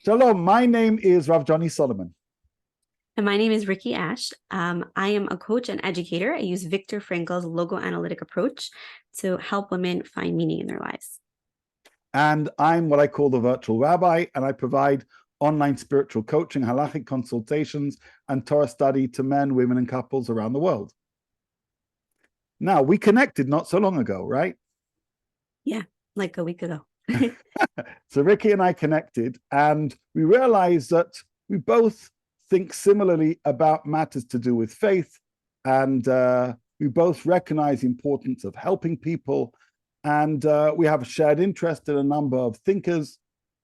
Shalom, my name is Rav Johnny Solomon. And my name is Rikki Ash. I am a coach and educator. I use Viktor Frankl's logo-analytic approach to help women find meaning in their lives. And I'm what I call the virtual rabbi, and I provide online spiritual coaching, halachic consultations, and Torah study to men, women, and couples around the world. Now, we connected not so long ago, right? Yeah, like a week ago. So Rikki and I connected, and we realized that we both think similarly about matters to do with faith, and we both recognize the importance of helping people, and we have a shared interest in a number of thinkers,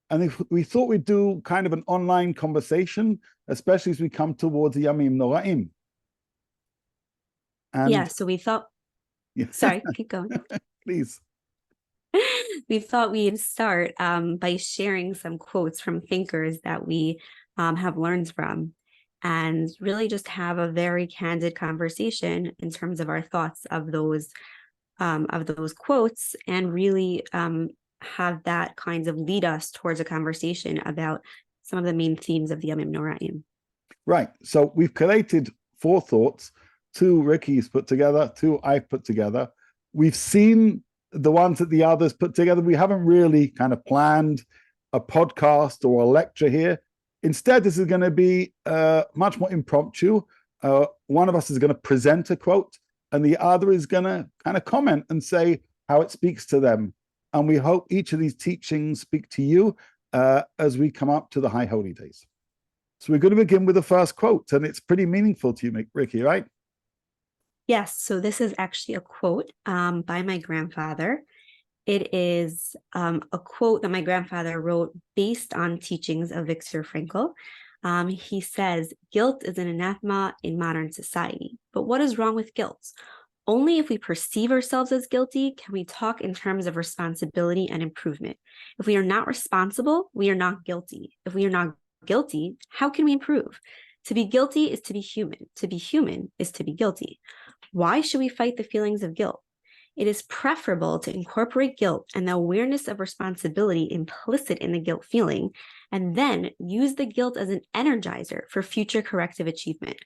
and we thought we'd do kind of an online conversation, especially as we come towards the Yamim Noraim. And yeah, so we thought, sorry, keep going. Please. We thought we'd start by sharing some quotes from thinkers that we have learned from, and really just have a very candid conversation in terms of our thoughts of those quotes, and really have that kind of lead us towards a conversation about some of the main themes of the Yamim Noraim. Right. So we've collated 4 thoughts, 2 Rikki's put together, 2 I've put together. We've seen the ones that the others put together. We haven't really kind of planned a podcast or a lecture here. Instead, this is going to be much more impromptu. One of us is going to present a quote, and the other is going to kind of comment and say how it speaks to them. And we hope each of these teachings speak to you as we come up to the High Holy Days. So we're going to begin with the first quote, and it's pretty meaningful to you, Rikki, right? Yes, so this is actually a quote by my grandfather. It is a quote that my grandfather wrote based on teachings of Viktor Frankl. He says, "Guilt is an anathema in modern society. But what is wrong with guilt? Only if we perceive ourselves as guilty can we talk in terms of responsibility and improvement. If we are not responsible, we are not guilty. If we are not guilty, how can we improve? To be guilty is to be human. To be human is to be guilty. Why should we fight the feelings of guilt? It is preferable to incorporate guilt and the awareness of responsibility implicit in the guilt feeling, and then use the guilt as an energizer for future corrective achievement.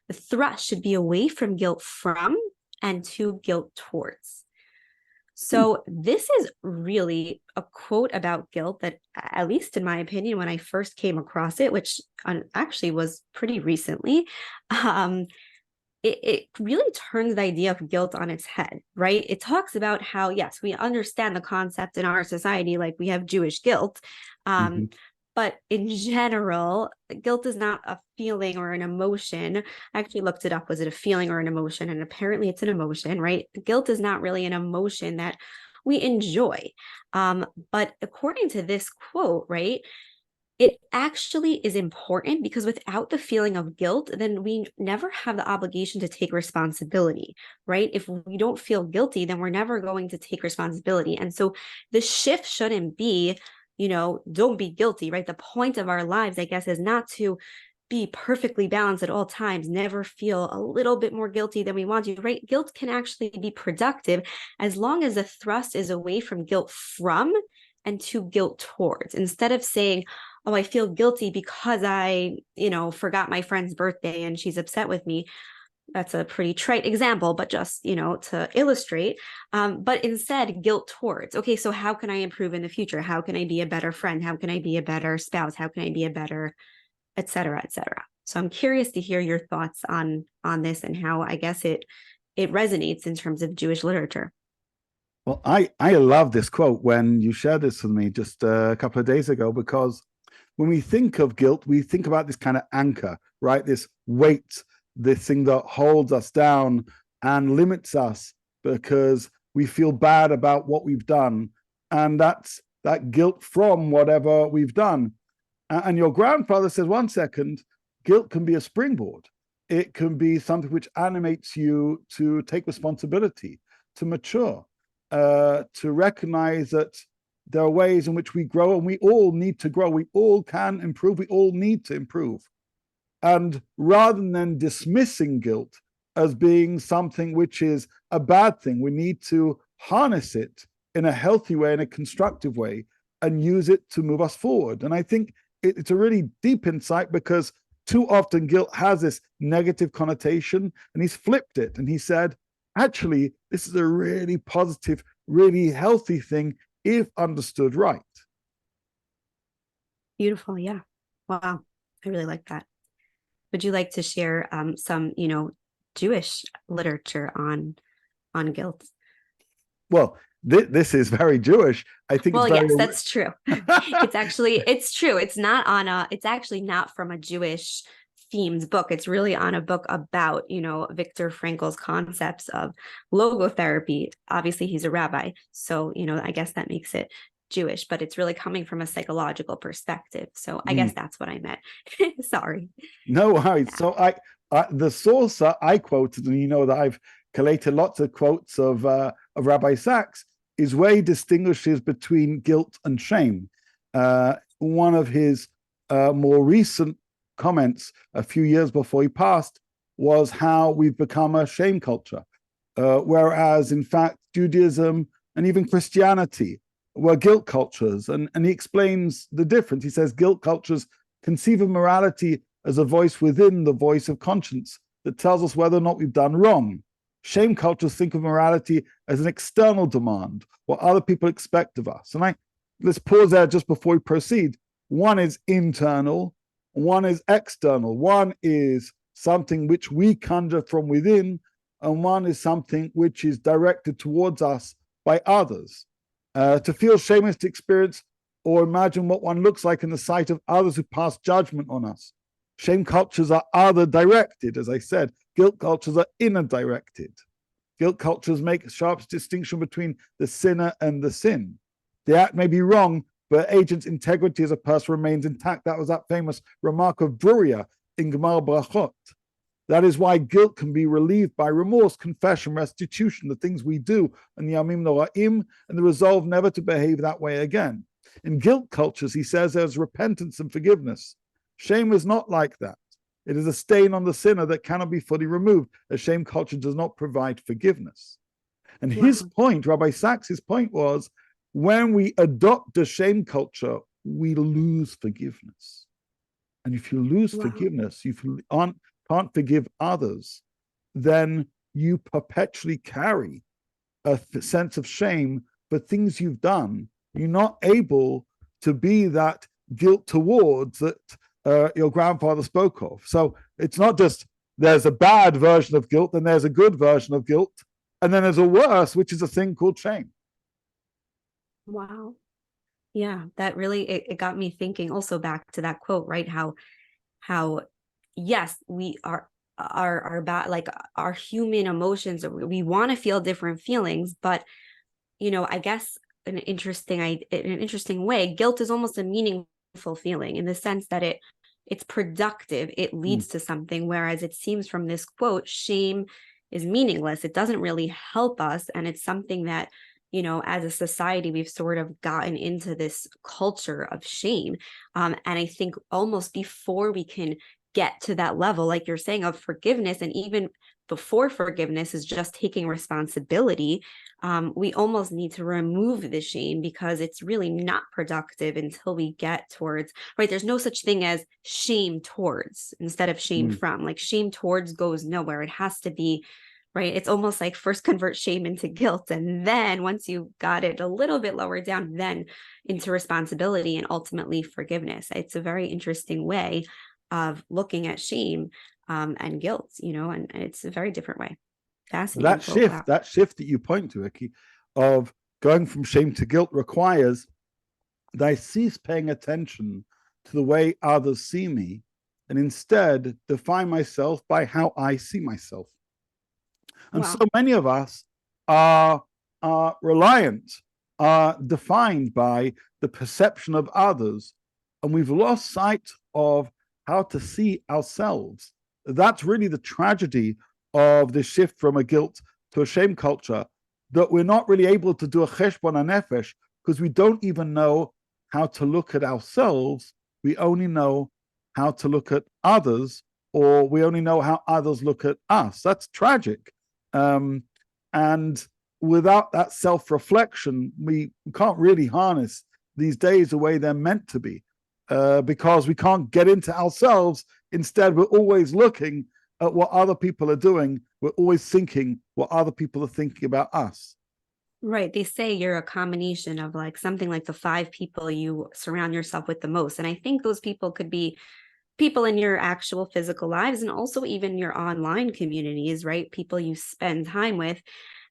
The thrust should be away from guilt from and to guilt towards." So this is really a quote about guilt that, at least in my opinion, when I first came across it, which actually was pretty recently, it really turns the idea of guilt on its head, right? It talks about how, yes, we understand the concept in our society, like we have Jewish guilt, but in general, guilt is not a feeling or an emotion. I actually looked it up. Was it a feeling or an emotion? And apparently it's an emotion, right? Guilt is not really an emotion that we enjoy. But according to this quote, right, it actually is important, because without the feeling of guilt, then we never have the obligation to take responsibility, right? If we don't feel guilty, then we're never going to take responsibility. And so the shift shouldn't be, don't be guilty, right? The point of our lives, I guess, is not to be perfectly balanced at all times, never feel a little bit more guilty than we want to, right? Guilt can actually be productive as long as the thrust is away from guilt from and to guilt towards. Instead of saying, "Oh, I feel guilty because I, forgot my friend's birthday and she's upset with me." That's a pretty trite example, but just, to illustrate. But instead, guilt towards, okay, so how can I improve in the future? How can I be a better friend? How can I be a better spouse? How can I be a better, et cetera, et cetera. So I'm curious to hear your thoughts on this and how, I guess, it resonates in terms of Jewish literature. Well, I love this quote when you shared this with me just a couple of days ago, because when we think of guilt, we think about this kind of anchor, right? This weight, this thing that holds us down and limits us because we feel bad about what we've done. And that's that guilt from whatever we've done. And your grandfather says, 1 second, guilt can be a springboard. It can be something which animates you to take responsibility, to mature, to recognize that there are ways in which we grow, and we all need to grow. We all can improve. We all need to improve. And rather than dismissing guilt as being something which is a bad thing, we need to harness it in a healthy way, in a constructive way, and use it to move us forward. And I think it's a really deep insight, because too often guilt has this negative connotation, and he's flipped it. And he said, actually, this is a really positive, really healthy thing if understood right. Beautiful. Yeah. Wow. I really like that. Would you like to share some, Jewish literature on guilt? Well, this is very Jewish. I think Well, it's very. yes, that's true. It's true. It's actually not from a Jewish themed book. It's really on a book about, Viktor Frankl's concepts of logotherapy. Obviously, he's a rabbi. So, I guess that makes it Jewish, but it's really coming from a psychological perspective. So I guess that's what I meant. Sorry. No worries. Yeah. So the source I quoted, and you know that I've collated lots of quotes of Rabbi Sacks, is where he distinguishes between guilt and shame. One of his more recent comments a few years before he passed was how we've become a shame culture, whereas in fact Judaism and even Christianity were guilt cultures. And he explains the difference. He says guilt cultures conceive of morality as a voice within the voice of conscience that tells us whether or not we've done wrong. Shame cultures think of morality as an external demand, what other people expect of us. And let's pause there just before we proceed. One is internal, one is external. One is something which we conjure from within, and one is something which is directed towards us by others. To feel shame is to experience or imagine what one looks like in the sight of others who pass judgment on us. Shame cultures are other directed, as I said. Guilt cultures are inner directed. Guilt cultures make a sharp distinction between the sinner and the sin. The act may be wrong, but agent's integrity as a person remains intact. That was that famous remark of Bruria in Gemara Brachot. That is why guilt can be relieved by remorse, confession, restitution, the things we do, and the Yamim Noraim, and the resolve never to behave that way again. In guilt cultures, he says there's repentance and forgiveness. Shame is not like that. It is a stain on the sinner that cannot be fully removed. A shame culture does not provide forgiveness. And his point, Rabbi Sacks' point was, when we adopt a shame culture, we lose forgiveness. And if you lose forgiveness, if you can't forgive others, then you perpetually carry a sense of shame for things you've done. You're not able to be that guilt towards that your grandfather spoke of. So it's not just there's a bad version of guilt, and there's a good version of guilt, and then there's a worse, which is a thing called shame. Wow. Yeah, that really, it got me thinking also back to that quote, right? How yes, we are bad, like our human emotions, we want to feel different feelings, but I guess in an interesting way, guilt is almost a meaningful feeling in the sense that it's productive, it leads to something, whereas it seems from this quote, shame is meaningless. It doesn't really help us, and it's something that as a society, we've sort of gotten into this culture of shame. And I think almost before we can get to that level, like you're saying, of forgiveness, and even before forgiveness is just taking responsibility, we almost need to remove the shame, because it's really not productive until we get towards, right? There's no such thing as shame towards instead of shame from. Like shame towards goes nowhere. It has to be, right? It's almost like first convert shame into guilt. And then once you got it a little bit lower down, then into responsibility and ultimately forgiveness. It's a very interesting way of looking at shame and guilt, and it's a very different way. Fascinating. That shift that you point to, Rikki, of going from shame to guilt requires that I cease paying attention to the way others see me and instead define myself by how I see myself. And so many of us are reliant, are defined by the perception of others, and we've lost sight of how to see ourselves. That's really the tragedy of the shift from a guilt to a shame culture, that we're not really able to do a cheshbon hanefesh because we don't even know how to look at ourselves. We only know how to look at others, or we only know how others look at us. That's tragic. And without that self-reflection, we can't really harness these days the way they're meant to be. because we can't get into ourselves. Instead, we're always looking at what other people are doing. We're always thinking what other people are thinking about us. Right. They say you're a combination of like something like the 5 people you surround yourself with the most. And I think those people could be people in your actual physical lives and also even your online communities, right? People you spend time with.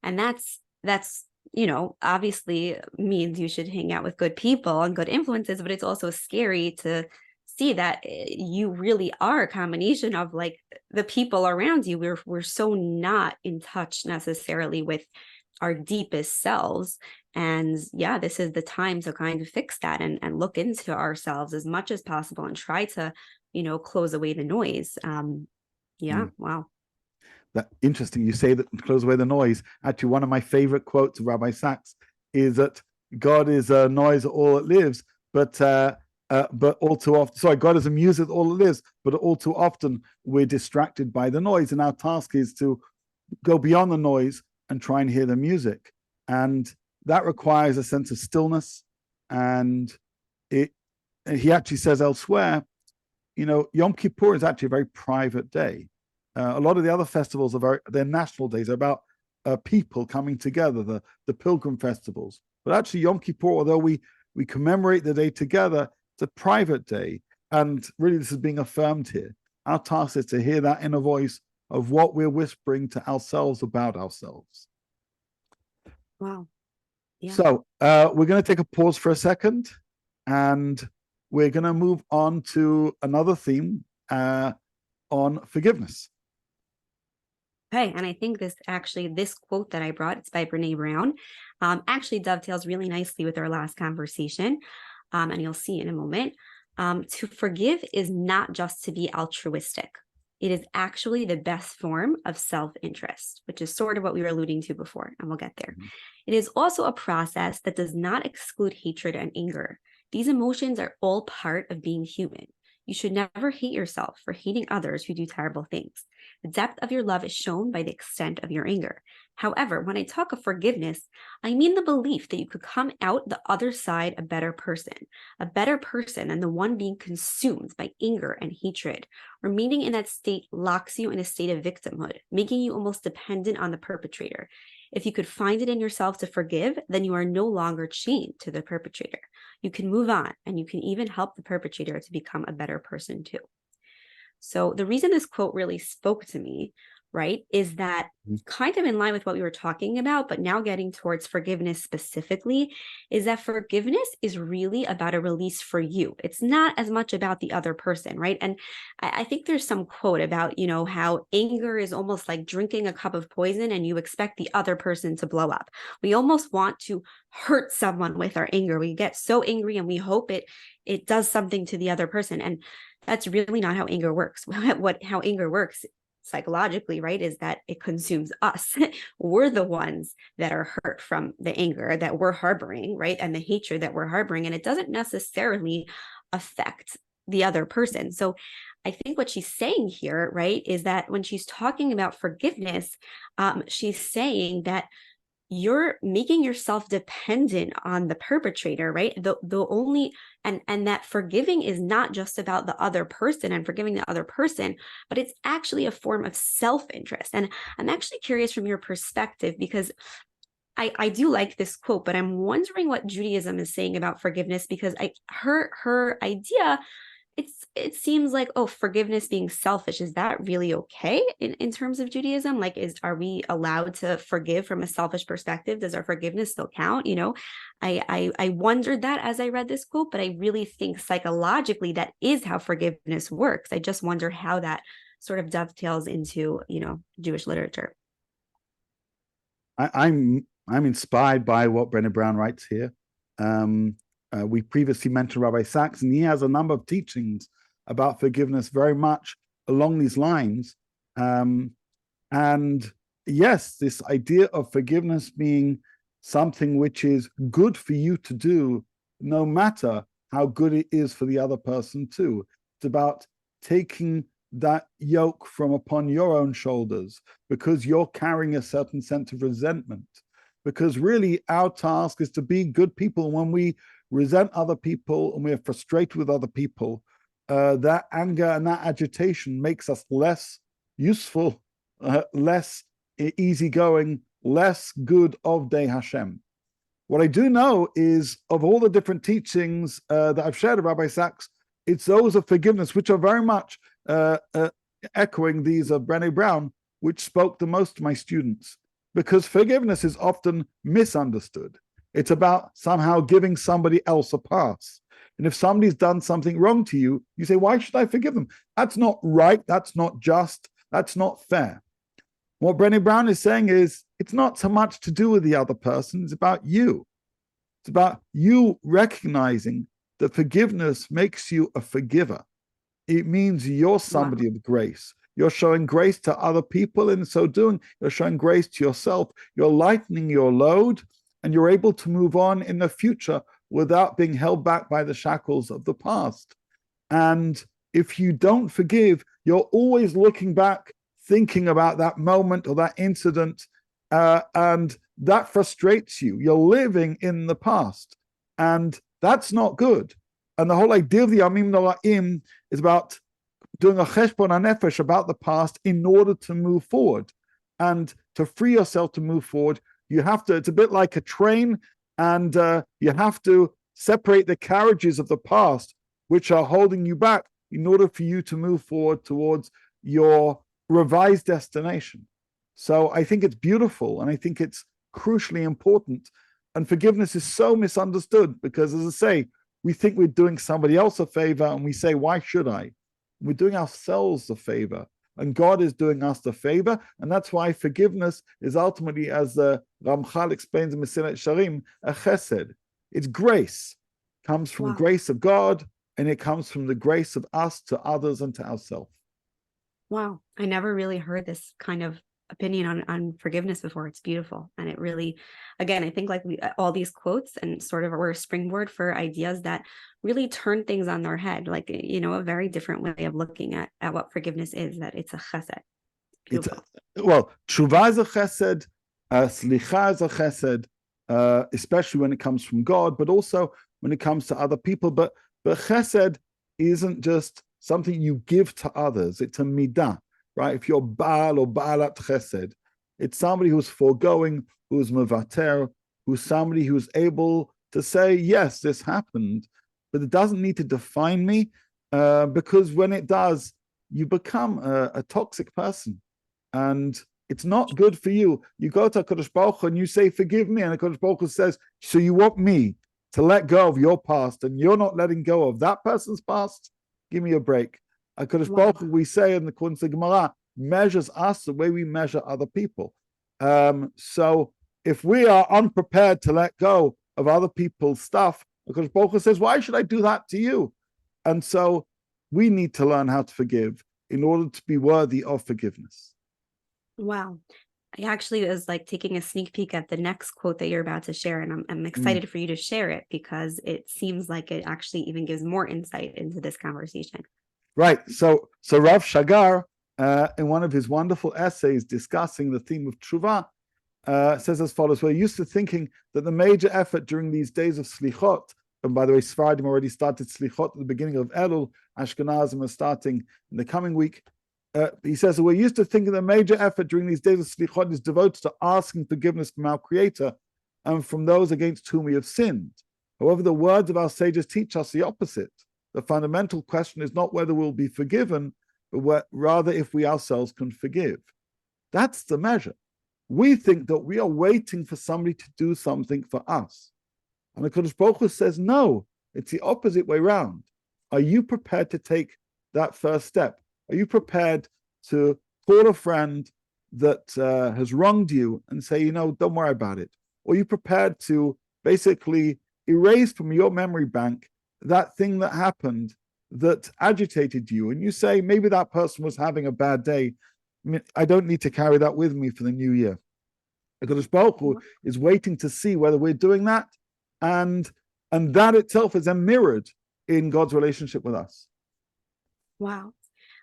And that's obviously means you should hang out with good people and good influences, but it's also scary to see that you really are a combination of like the people around you. We're so not in touch necessarily with our deepest selves. And yeah, this is the time to kind of fix that and look into ourselves as much as possible and try to, close away the noise. Wow. That interesting. You say that close away the noise. Actually, one of my favorite quotes of Rabbi Sacks is that God is a noise at all it lives, but all too often, sorry, God is a music at all it lives, but all too often we're distracted by the noise. And our task is to go beyond the noise and try and hear the music. And that requires a sense of stillness. And he actually says elsewhere, Yom Kippur is actually a very private day. A lot of the other festivals they're national days. They're about people coming together, the pilgrim festivals. But actually, Yom Kippur, although we commemorate the day together, it's a private day. And really, this is being affirmed here. Our task is to hear that inner voice of what we're whispering to ourselves about ourselves. Wow. Yeah. So we're going to take a pause for a second, and we're going to move on to another theme on forgiveness. Okay, and I think this quote that I brought, it's by Brene Brown, actually dovetails really nicely with our last conversation, and you'll see in a moment. To forgive is not just to be altruistic. It is actually the best form of self-interest, which is sort of what we were alluding to before, and we'll get there. Mm-hmm. It is also a process that does not exclude hatred and anger. These emotions are all part of being human. You should never hate yourself for hating others who do terrible things. The depth of your love is shown by the extent of your anger. However, when I talk of forgiveness, I mean the belief that you could come out the other side a better person than the one being consumed by anger and hatred. Remaining in that state locks you in a state of victimhood, making you almost dependent on the perpetrator. If you could find it in yourself to forgive, then you are no longer chained to the perpetrator. You can move on, and you can even help the perpetrator to become a better person too. So the reason this quote really spoke to me, right, is that kind of in line with what we were talking about, but now getting towards forgiveness specifically, is that forgiveness is really about a release for you. It's not as much about the other person, right? And I think there's some quote about, how anger is almost like drinking a cup of poison and you expect the other person to blow up. We almost want to hurt someone with our anger. We get so angry and we hope it does something to the other person. And that's really not how anger works. How anger works psychologically, right, is that it consumes us. We're the ones that are hurt from the anger that we're harboring, right, and the hatred that we're harboring, and it doesn't necessarily affect the other person. So I think what she's saying here, right, is that when she's talking about forgiveness, she's saying that you're making yourself dependent on the perpetrator, right? The only and that forgiving is not just about the other person and forgiving the other person, but it's actually a form of self-interest. And I'm actually curious from your perspective, because I do like this quote, but I'm wondering what Judaism is saying about forgiveness, because her idea, it seems like, forgiveness being selfish, is that really okay in terms of Judaism? Like, are we allowed to forgive from a selfish perspective? Does our forgiveness still count? I wondered that as I read this quote, but I really think psychologically that is how forgiveness works. I just wonder how that sort of dovetails into, Jewish literature. I'm inspired by what Brene Brown writes here. We previously mentioned Rabbi Sacks, and he has a number of teachings about forgiveness very much along these lines. And yes, this idea of forgiveness being something which is good for you to do, no matter how good it is for the other person too. It's about taking that yoke from upon your own shoulders because you're carrying a certain sense of resentment. Because really our task is to be good people. When we resent other people and we are frustrated with other people, that anger and that agitation makes us less useful, less easygoing, less good of Dei Hashem. What I do know is, of all the different teachings that I've shared of Rabbi Sacks, it's those of forgiveness, which are very much echoing these of Brene Brown, which spoke the most to my students, because forgiveness is often misunderstood. It's about somehow giving somebody else a pass. And if somebody's done something wrong to you, you say, why should I forgive them? That's not right. That's not just. That's not fair. What Brene Brown is saying is, it's not so much to do with the other person. It's about you. It's about you recognizing that forgiveness makes you a forgiver. It means you're somebody of grace. You're showing grace to other people. And in so doing, you're showing grace to yourself. You're lightening your load, and you're able to move on in the future without being held back by the shackles of the past. And if you don't forgive, you're always looking back, thinking about that moment or that incident, and that frustrates you. You're living in the past, and that's not good. And the whole idea of the Yamim Noraim is about doing a cheshbon hanefesh about the past in order to move forward. And to free yourself to move forward, you have to, it's a bit like a train, and you have to separate the carriages of the past, which are holding you back, in order for you to move forward towards your revised destination. So I think it's beautiful, and I think it's crucially important. And forgiveness is so misunderstood because, as I say, we think we're doing somebody else a favor, and we say, why should I? We're doing ourselves a favor, and God is doing us the favor. And that's why forgiveness is ultimately, as the Ramchal explains in Mesilat Sharim, a chesed. It's grace. It comes from the grace of God, and it comes from the grace of us to others and to ourselves. Wow. I never really heard this kind of opinion on forgiveness before. It's beautiful. And it really, again, I think like all these quotes and sort of were a springboard for ideas that really turn things on their head, like, a very different way of looking at what forgiveness is, that it's a chesed. Well, tshuva is a chesed, slicha is a chesed, especially when it comes from God, but also when it comes to other people. But chesed isn't just something you give to others. It's a midah, right? If you're baal or baalat chesed, it's somebody who's foregoing, who's mevater, who's somebody who's able to say, yes, this happened, but it doesn't need to define me, because when it does, you become a toxic person, and it's not good for you. You go to HaKadosh Baruch Hu and you say, forgive me, and HaKadosh Baruch Hu says, so you want me to let go of your past, and you're not letting go of that person's past? Give me a break. HaKadosh Baruch Hu, we say in the Kunz Gemara, measures us the way we measure other people. So if we are unprepared to let go of other people's stuff, HaKadosh Baruch Hu says, why should I do that to you? And so we need to learn how to forgive in order to be worthy of forgiveness. Wow. I actually was like taking a sneak peek at the next quote that you're about to share, and I'm excited for you to share it, because it seems like it actually even gives more insight into this conversation. Right. So Rav Shagar, in one of his wonderful essays discussing the theme of tshuva, says as follows: we're used to thinking that the major effort during these days of slichot, and by the way, Sfaradim already started slichot at the beginning of Elul, Ashkenazim are starting in the coming week. He says that we're used to thinking the major effort during these days of slichot is devoted to asking forgiveness from our Creator and from those against whom we have sinned. However, the words of our sages teach us the opposite. The fundamental question is not whether we'll be forgiven, but rather if we ourselves can forgive. That's the measure. We think that we are waiting for somebody to do something for us. And the HaKadosh Baruch Hu says, no, it's the opposite way round. Are you prepared to take that first step? Are you prepared to call a friend that has wronged you and say, don't worry about it? Or are you prepared to basically erase from your memory bank that thing that happened that agitated you? And you say, maybe that person was having a bad day. I don't need to carry that with me for the new year. HaKadosh Baruch Hu is waiting to see whether we're doing that. And that itself is mirrored in God's relationship with us. Wow.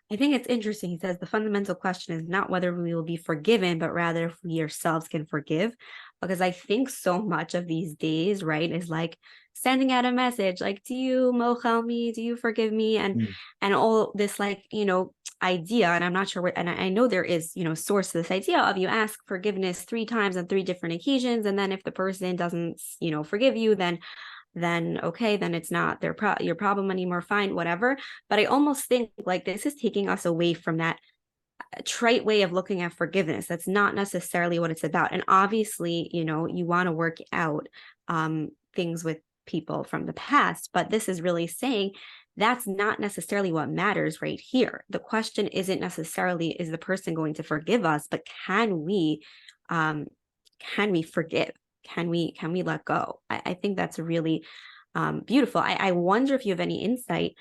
I think it's interesting. He says the fundamental question is not whether we will be forgiven, but rather if we ourselves can forgive. Because I think so much of these days, right, is like sending out a message like, do you mochel me? Do you forgive me? And all this like, idea. And I'm not sure what, and I know there is, source to this idea of you ask forgiveness 3 times on 3 different occasions. And then if the person doesn't, forgive you, then okay, then it's not your problem anymore, fine, whatever. But I almost think like this is taking us away from that trite way of looking at forgiveness. That's not necessarily what it's about. And obviously, you want to work out things with people from the past, but this is really saying that's not necessarily what matters right here. The question isn't necessarily, is the person going to forgive us, but can we forgive? Can we let go? I think that's really beautiful. I wonder if you have any insight.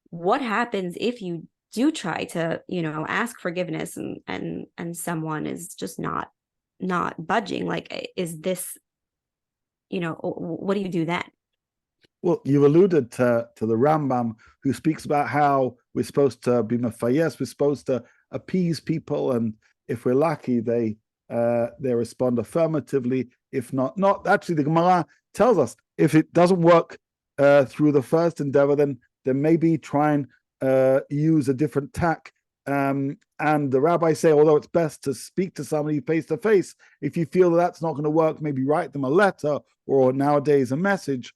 What happens if you do try to, ask forgiveness and someone is just not budging? Like, is this, what do you do then? Well, you've alluded to the Rambam, who speaks about how we're supposed to be mafayes, we're supposed to appease people, and if we're lucky, they respond affirmatively. If not. Actually, the Gemara tells us if it doesn't work through the first endeavor, then maybe try and use a different tack. And the rabbis say, although it's best to speak to somebody face to face, if you feel that that's not going to work, maybe write them a letter or nowadays a message.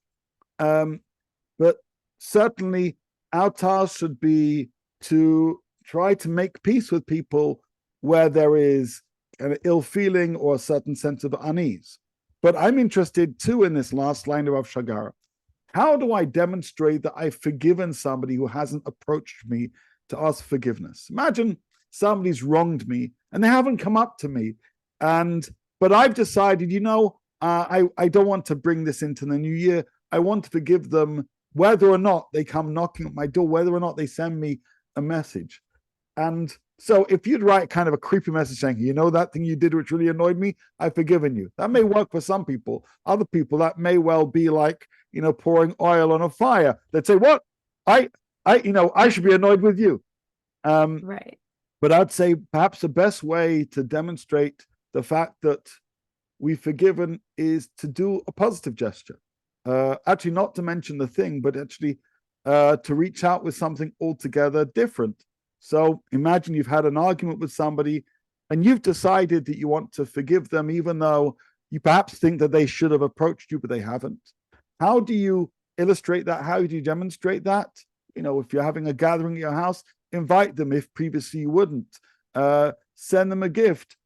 But certainly our task should be to try to make peace with people where there is an ill feeling or a certain sense of unease. But I'm interested too in this last line of Rav Shagar. How do I demonstrate that I've forgiven somebody who hasn't approached me to ask forgiveness? Imagine somebody's wronged me and they haven't come up to me, but I've decided, I don't want to bring this into the new year. I want to forgive them whether or not they come knocking at my door, whether or not they send me a message. And so if you'd write kind of a creepy message saying, that thing you did which really annoyed me, I've forgiven you. That may work for some people. Other people, that may well be like, pouring oil on a fire. They'd say, what? I should be annoyed with you. Right. But I'd say perhaps the best way to demonstrate the fact that we've forgiven is to do a positive gesture. Actually, not to mention the thing, but actually to reach out with something altogether different. So imagine you've had an argument with somebody and you've decided that you want to forgive them, even though you perhaps think that they should have approached you, but they haven't. How do you illustrate that? How do you demonstrate that? If you're having a gathering at your house, invite them if previously you wouldn't. Send them a gift.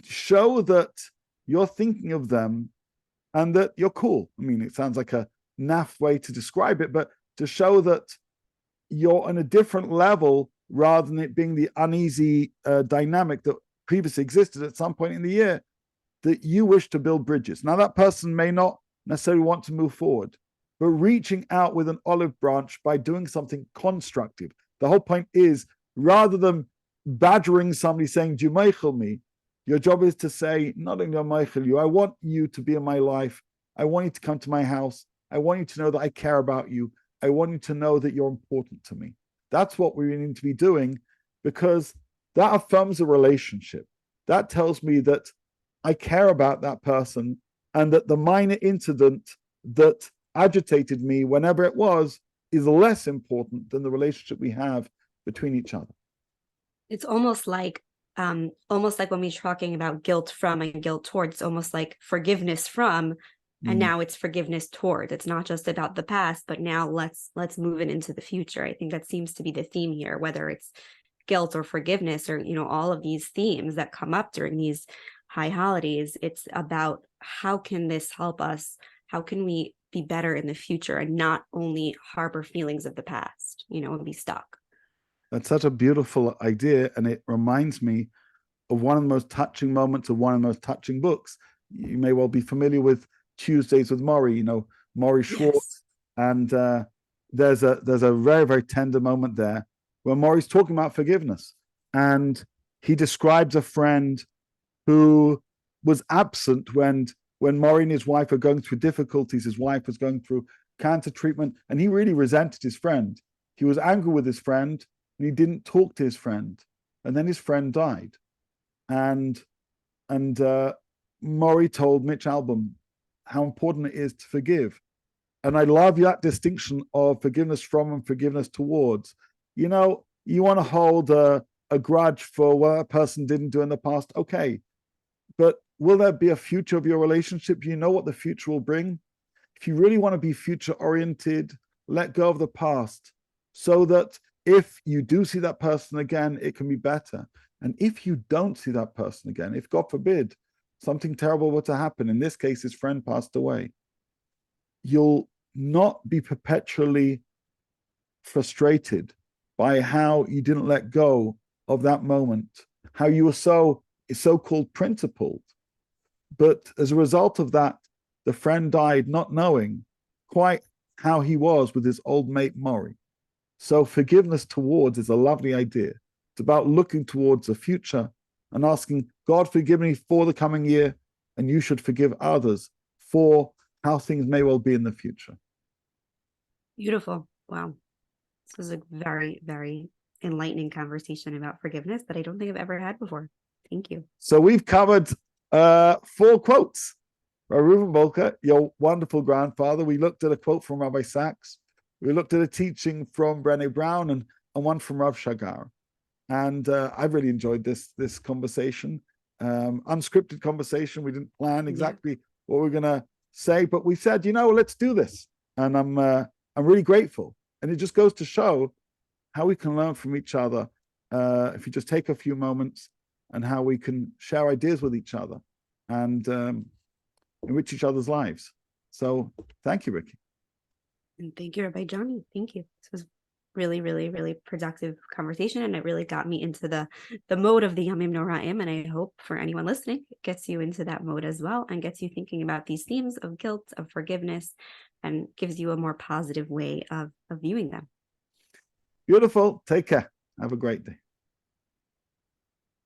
Show that you're thinking of them and that you're cool. I mean, it sounds like a naff way to describe it, but to show that you're on a different level rather than it being the uneasy dynamic that previously existed at some point in the year, that you wish to build bridges. Now, that person may not necessarily want to move forward, but reaching out with an olive branch by doing something constructive. The whole point is, rather than badgering somebody saying, "Do you meichel me?" Your job is to say, not only am I meichel you, I want you to be in my life. I want you to come to my house. I want you to know that I care about you. I want you to know that you're important to me. That's what we need to be doing, because that affirms a relationship. That tells me that I care about that person and that the minor incident that agitated me, whenever it was, is less important than the relationship we have between each other. It's almost like when we're talking about guilt from and guilt towards, it's almost like forgiveness from, and now it's forgiveness toward. It's not just about the past, but now let's move it into the future. I think that seems to be the theme here, whether it's guilt or forgiveness or, all of these themes that come up during these high holidays. It's about how can this help us? How can we be better in the future and not only harbor feelings of the past, and be stuck. That's such a beautiful idea. And it reminds me of one of the most touching moments of one of the most touching books. You may well be familiar with Tuesdays with Maury, Maury Schwartz. Yes. And there's a very, very tender moment there where Maury's talking about forgiveness. And he describes a friend who was absent when Maury and his wife were going through difficulties. His wife was going through cancer treatment, and he really resented his friend. He was angry with his friend, and he didn't talk to his friend. And then his friend died. And Maury told Mitch Albom how important it is to forgive. And I love that distinction of forgiveness from and forgiveness towards. You know, you want to hold a grudge for what a person didn't do in the past. Okay. But will there be a future of your relationship? You know what the future will bring. If you really want to be future oriented, let go of the past so that if you do see that person again, it can be better. And if you don't see that person again, if God forbid something terrible were to happen, in this case, his friend passed away, you'll not be perpetually frustrated by how you didn't let go of that moment, how you were so-called principled. But as a result of that, the friend died not knowing quite how he was with his old mate Maury. So forgiveness towards is a lovely idea. It's about looking towards the future and asking, God, forgive me for the coming year, and you should forgive others for how things may well be in the future. Beautiful. Wow. This was a very, very enlightening conversation about forgiveness that I don't think I've ever had before. Thank you. So we've covered 4 quotes. Rabbi Reuven Bulka, your wonderful grandfather. We looked at a quote from Rabbi Sacks. We looked at a teaching from Brene Brown and one from Rav Shagar. And I've really enjoyed this conversation. Unscripted conversation. We didn't plan exactly what we're going to say, but we said, let's do this. And I'm really grateful. And it just goes to show how we can learn from each other if you just take a few moments, and how we can share ideas with each other and enrich each other's lives. So thank you, Rikki. And thank you, Rabbi Johnny. Thank you. This was really, really, really productive conversation, and it really got me into the mode of the Yamim Noraim. And I hope for anyone listening, it gets you into that mode as well, and gets you thinking about these themes of guilt, of forgiveness, and gives you a more positive way of viewing them. Beautiful. Take care. Have a great day.